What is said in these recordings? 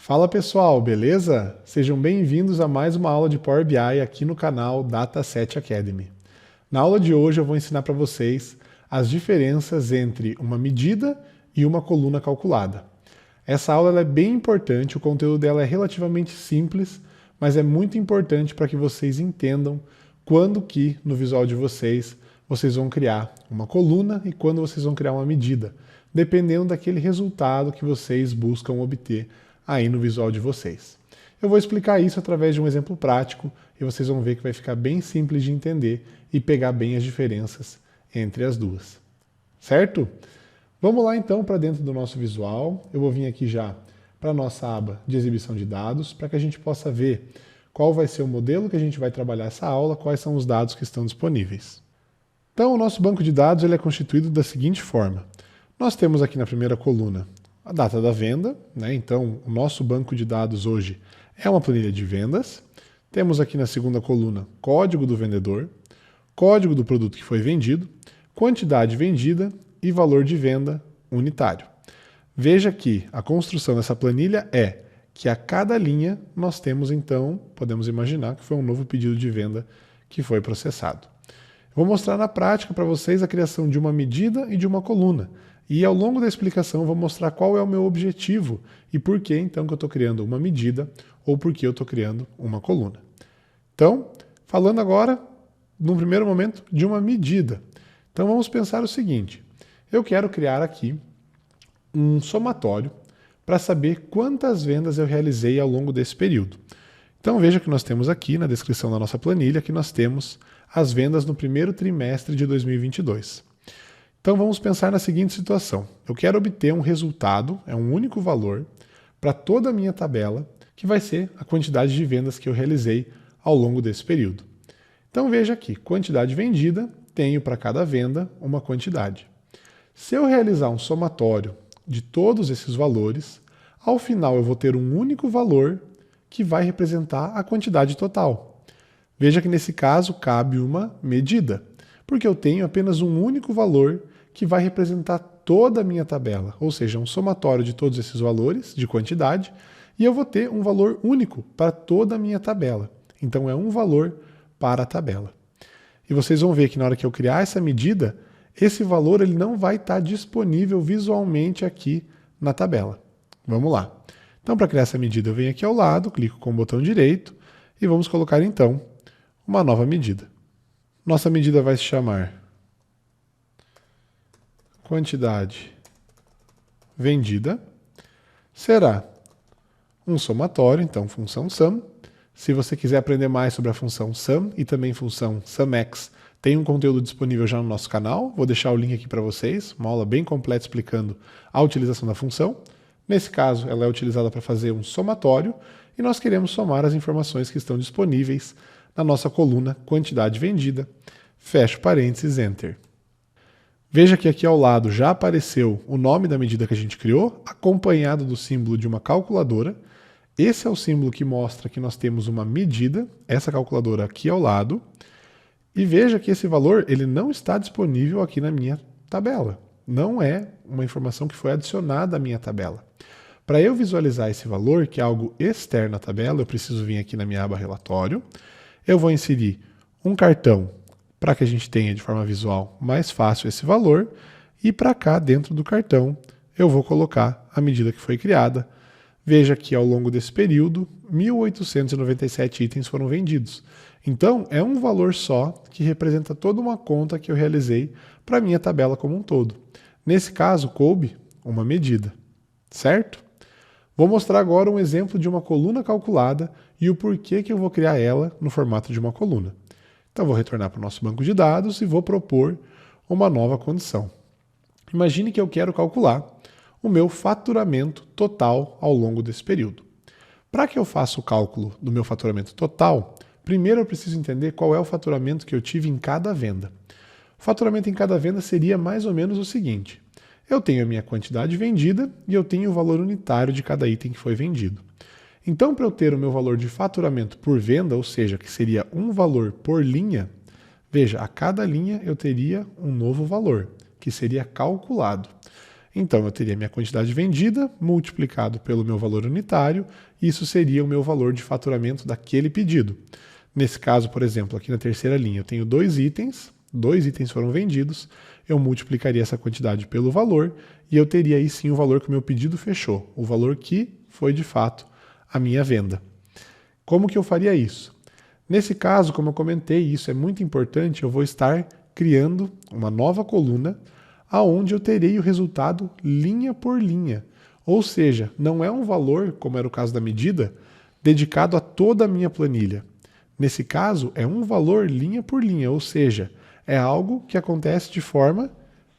Fala pessoal, beleza? Sejam bem-vindos a mais uma aula de Power BI aqui no canal Dataset Academy. Na aula de hoje eu vou ensinar para vocês as diferenças entre uma medida e uma coluna calculada. Essa aula é bem importante, o conteúdo dela é relativamente simples, mas é muito importante para que vocês entendam quando que no visual de vocês vão criar uma coluna e quando vocês vão criar uma medida, dependendo daquele resultado que vocês buscam obter aí no visual de vocês. Eu vou explicar isso através de um exemplo prático e vocês vão ver que vai ficar bem simples de entender e pegar bem as diferenças entre as duas. Certo? Vamos lá então para dentro do nosso visual. Eu vou vir aqui já para a nossa aba de exibição de dados para que a gente possa ver qual vai ser o modelo que a gente vai trabalhar essa aula, quais são os dados que estão disponíveis. Então o nosso banco de dados ele é constituído da seguinte forma. Nós temos aqui na primeira coluna a data da venda, né? Então o nosso banco de dados hoje é uma planilha de vendas. Temos aqui na segunda coluna código do vendedor, código do produto que foi vendido, quantidade vendida e valor de venda unitário. Veja que a construção dessa planilha é que a cada linha nós temos então, podemos imaginar que foi um novo pedido de venda que foi processado. Vou mostrar na prática para vocês a criação de uma medida e de uma coluna. E ao longo da explicação eu vou mostrar qual é o meu objetivo e por que então que eu estou criando uma medida ou por que eu estou criando uma coluna. Então, falando agora, num primeiro momento, de uma medida. Então vamos pensar o seguinte, eu quero criar aqui um somatório para saber quantas vendas eu realizei ao longo desse período. Então veja que nós temos aqui na descrição da nossa planilha que nós temos as vendas no primeiro trimestre de 2022. Então vamos pensar na seguinte situação. Eu quero obter um resultado, é um único valor, para toda a minha tabela, que vai ser a quantidade de vendas que eu realizei ao longo desse período. Então veja aqui, quantidade vendida, tenho para cada venda uma quantidade. Se eu realizar um somatório de todos esses valores, ao final eu vou ter um único valor que vai representar a quantidade total. Veja que nesse caso cabe uma medida, porque eu tenho apenas um único valor que vai representar toda a minha tabela, ou seja, um somatório de todos esses valores de quantidade, e eu vou ter um valor único para toda a minha tabela. Então é um valor para a tabela. E vocês vão ver que na hora que eu criar essa medida, esse valor ele não vai estar disponível visualmente aqui na tabela. Vamos lá. Então para criar essa medida eu venho aqui ao lado, clico com o botão direito e vamos colocar então uma nova medida. Nossa medida vai se chamar quantidade vendida, será um somatório, então função sum. Se você quiser aprender mais sobre a função sum e também função sumx, tem um conteúdo disponível já no nosso canal, vou deixar o link aqui para vocês, uma aula bem completa explicando a utilização da função. Nesse caso, ela é utilizada para fazer um somatório e nós queremos somar as informações que estão disponíveis na nossa coluna quantidade vendida, fecho parênteses, enter. Veja que aqui ao lado já apareceu o nome da medida que a gente criou, acompanhado do símbolo de uma calculadora. Esse é o símbolo que mostra que nós temos uma medida, essa calculadora aqui ao lado. E veja que esse valor ele não está disponível aqui na minha tabela. Não é uma informação que foi adicionada à minha tabela. Para eu visualizar esse valor, que é algo externo à tabela, eu preciso vir aqui na minha aba relatório. Eu vou inserir um cartão para que a gente tenha de forma visual mais fácil esse valor, e para cá dentro do cartão eu vou colocar a medida que foi criada. Veja que ao longo desse período 1.897 itens foram vendidos. Então é um valor só que representa toda uma conta que eu realizei para a minha tabela como um todo. Nesse caso coube uma medida, certo? Vou mostrar agora um exemplo de uma coluna calculada e o porquê que eu vou criar ela no formato de uma coluna. Então vou retornar para o nosso banco de dados e vou propor uma nova condição. Imagine que eu quero calcular o meu faturamento total ao longo desse período. Para que eu faça o cálculo do meu faturamento total, primeiro eu preciso entender qual é o faturamento que eu tive em cada venda. O faturamento em cada venda seria mais ou menos o seguinte. Eu tenho a minha quantidade vendida e eu tenho o valor unitário de cada item que foi vendido. Então, para eu ter o meu valor de faturamento por venda, ou seja, que seria um valor por linha, veja, a cada linha eu teria um novo valor, que seria calculado. Então eu teria minha quantidade vendida multiplicado pelo meu valor unitário, e isso seria o meu valor de faturamento daquele pedido. Nesse caso, por exemplo, aqui na terceira linha eu tenho dois itens foram vendidos, eu multiplicaria essa quantidade pelo valor e eu teria aí sim o valor que o meu pedido fechou, o valor que foi de fato a minha venda. Como que eu faria isso? Nesse caso, como eu comentei, isso é muito importante, eu vou estar criando uma nova coluna aonde eu terei o resultado linha por linha. Ou seja, não é um valor, como era o caso da medida, dedicado a toda a minha planilha. Nesse caso, é um valor linha por linha, ou seja, é algo que acontece de forma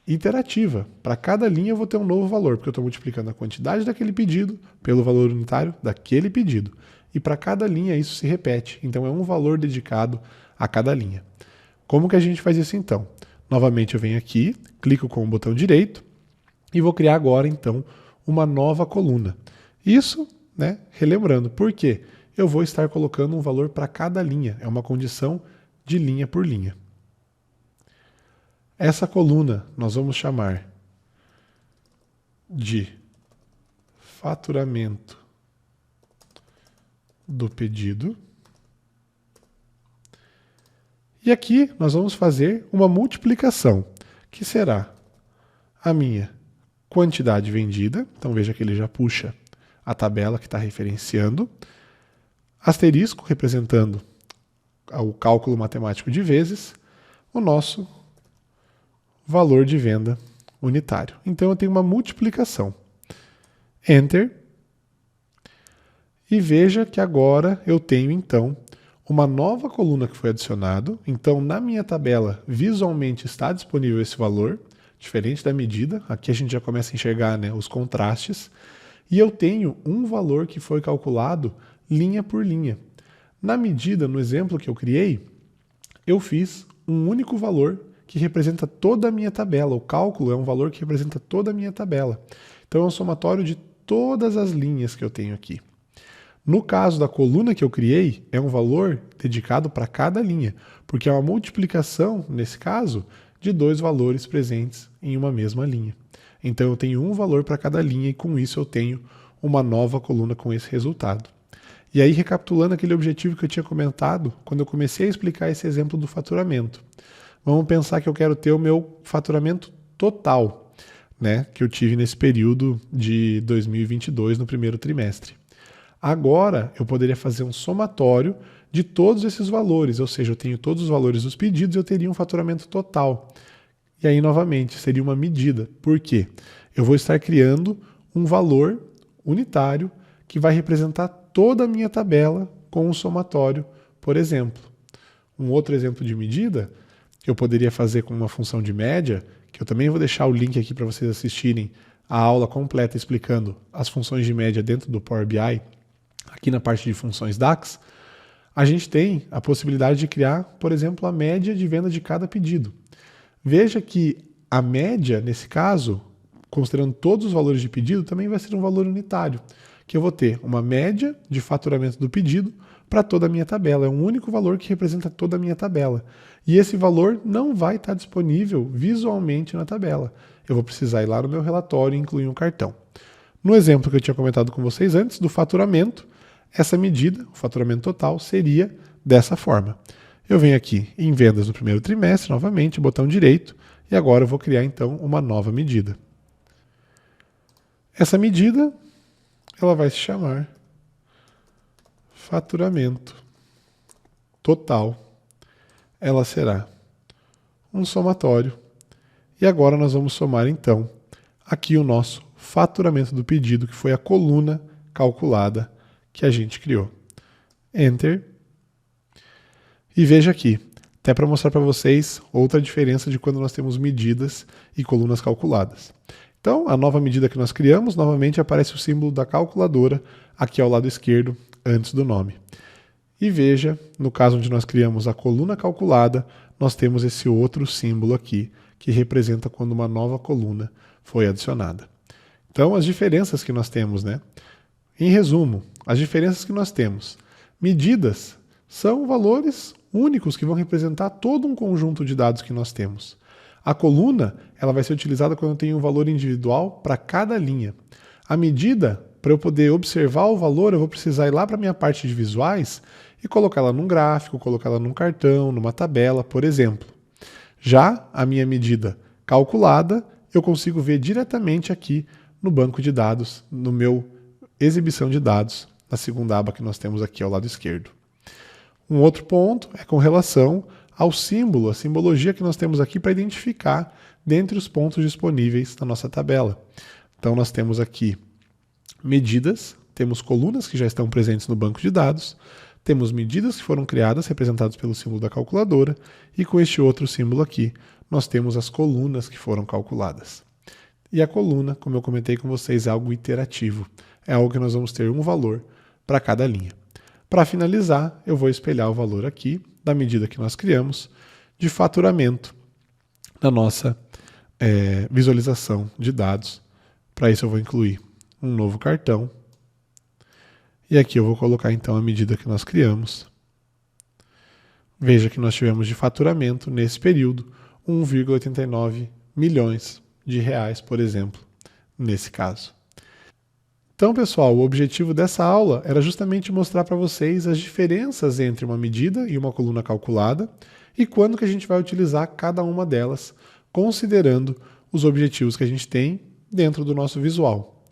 iterativa. Para cada linha eu vou ter um novo valor, porque eu estou multiplicando a quantidade daquele pedido pelo valor unitário daquele pedido. E para cada linha isso se repete, então é um valor dedicado a cada linha. Como que a gente faz isso então? Novamente eu venho aqui, clico com o botão direito e vou criar agora então uma nova coluna. Isso, relembrando, por quê? Eu vou estar colocando um valor para cada linha, é uma condição de linha por linha. Essa coluna nós vamos chamar de faturamento do pedido. E aqui nós vamos fazer uma multiplicação, que será a minha quantidade vendida. Então veja que ele já puxa a tabela que está referenciando. Asterisco representando o cálculo matemático de vezes, o nosso valor de venda unitário. Então eu tenho uma multiplicação. Enter. E veja que agora eu tenho então uma nova coluna que foi adicionado. Então na minha tabela visualmente está disponível esse valor, diferente da medida. Aqui a gente já começa a enxergar os contrastes. E eu tenho um valor que foi calculado linha por linha. Na medida, no exemplo que eu criei, eu fiz um único valor que representa toda a minha tabela. O cálculo é um valor que representa toda a minha tabela. Então é um somatório de todas as linhas que eu tenho aqui. No caso da coluna que eu criei, é um valor dedicado para cada linha, porque é uma multiplicação, nesse caso, de dois valores presentes em uma mesma linha. Então eu tenho um valor para cada linha e com isso eu tenho uma nova coluna com esse resultado. E aí, recapitulando aquele objetivo que eu tinha comentado, quando eu comecei a explicar esse exemplo do faturamento, vamos pensar que eu quero ter o meu faturamento total, que eu tive nesse período de 2022, no primeiro trimestre. Agora, eu poderia fazer um somatório de todos esses valores, ou seja, eu tenho todos os valores dos pedidos e eu teria um faturamento total. E aí, novamente, seria uma medida. Por quê? Eu vou estar criando um valor unitário que vai representar toda a minha tabela com um somatório, por exemplo. Um outro exemplo de medida que eu poderia fazer com uma função de média, que eu também vou deixar o link aqui para vocês assistirem a aula completa explicando as funções de média dentro do Power BI, aqui na parte de funções DAX, a gente tem a possibilidade de criar, por exemplo, a média de venda de cada pedido. Veja que a média, nesse caso, considerando todos os valores de pedido, também vai ser um valor unitário, que eu vou ter uma média de faturamento do pedido para toda a minha tabela. É um único valor que representa toda a minha tabela. E esse valor não vai estar disponível visualmente na tabela. Eu vou precisar ir lá no meu relatório e incluir um cartão. No exemplo que eu tinha comentado com vocês antes, do faturamento, essa medida, o faturamento total, seria dessa forma. Eu venho aqui em vendas do primeiro trimestre, novamente, botão direito, e agora eu vou criar então uma nova medida. Essa medida, ela vai se chamar faturamento total. Ela será um somatório. E agora nós vamos somar então aqui o nosso faturamento do pedido, que foi a coluna calculada que a gente criou. Enter. E veja aqui, até para mostrar para vocês outra diferença de quando nós temos medidas e colunas calculadas. Então, a nova medida que nós criamos, novamente aparece o símbolo da calculadora aqui ao lado esquerdo, antes do nome. E veja, no caso onde nós criamos a coluna calculada, nós temos esse outro símbolo aqui, que representa quando uma nova coluna foi adicionada. Então, as diferenças que nós temos, Em resumo, as diferenças que nós temos. Medidas são valores únicos que vão representar todo um conjunto de dados que nós temos. A coluna ela vai ser utilizada quando eu tenho um valor individual para cada linha. A medida, para eu poder observar o valor, eu vou precisar ir lá para a minha parte de visuais e colocar ela num gráfico, colocar ela num cartão, numa tabela, por exemplo. Já a minha medida calculada, eu consigo ver diretamente aqui no banco de dados, no meu exibição de dados, na segunda aba que nós temos aqui ao lado esquerdo. Um outro ponto é com relação ao símbolo, a simbologia que nós temos aqui para identificar dentre os pontos disponíveis na nossa tabela. Então nós temos aqui medidas, temos colunas que já estão presentes no banco de dados, temos medidas que foram criadas, representadas pelo símbolo da calculadora, e com este outro símbolo aqui, nós temos as colunas que foram calculadas. E a coluna, como eu comentei com vocês, é algo iterativo. É algo que nós vamos ter um valor para cada linha. Para finalizar, eu vou espelhar o valor aqui, da medida que nós criamos, de faturamento na nossa visualização de dados. Para isso eu vou incluir um novo cartão. E aqui eu vou colocar então a medida que nós criamos. Veja que nós tivemos de faturamento nesse período 1,89 milhões de reais, por exemplo, nesse caso. Então, pessoal, o objetivo dessa aula era justamente mostrar para vocês as diferenças entre uma medida e uma coluna calculada e quando que a gente vai utilizar cada uma delas, considerando os objetivos que a gente tem dentro do nosso visual.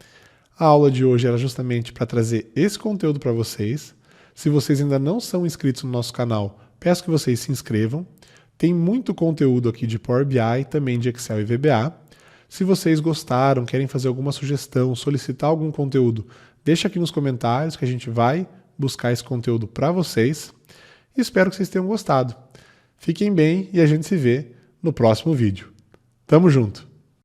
A aula de hoje era justamente para trazer esse conteúdo para vocês. Se vocês ainda não são inscritos no nosso canal, peço que vocês se inscrevam. Tem muito conteúdo aqui de Power BI, também de Excel e VBA. Se vocês gostaram, querem fazer alguma sugestão, solicitar algum conteúdo, deixa aqui nos comentários que a gente vai buscar esse conteúdo para vocês. E espero que vocês tenham gostado. Fiquem bem e a gente se vê no próximo vídeo. Tamo junto!